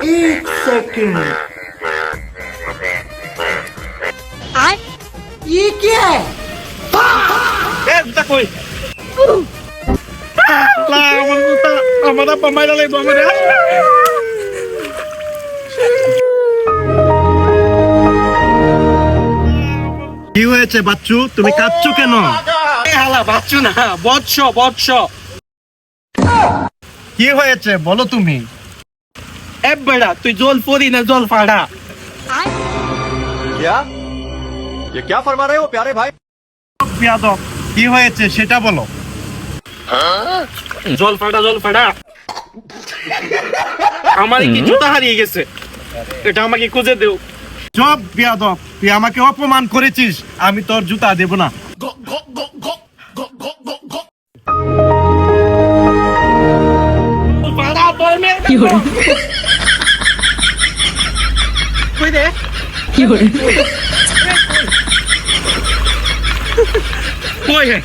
एक सेकंड ये क्या है? কই লা আমার পামাইলা লাগবো আমারে কি হয়েছে বাচ্চু, তুমি কাঁদছো কেন? হালা বাচ্চু না, বৎস কি হয়েছে বলো তুমি। এ বেড়া তুই জল পরি না জল ফাড়া। क्या ये क्या फरमा रहे हो प्यारे भाई? বিয়াদব, কি হয়েছে সেটা বলো। জল ফাড়া আমার কি জুতা হারিয়ে গেছে, এটা আমাকে খুঁজে দেও। সব বিয়াদব, তুই আমাকে অপমান করেছিস, আমি তোর জুতা দেব না। ফাড়া তোর মেয়ে কি করে কই রে কি করে কই হে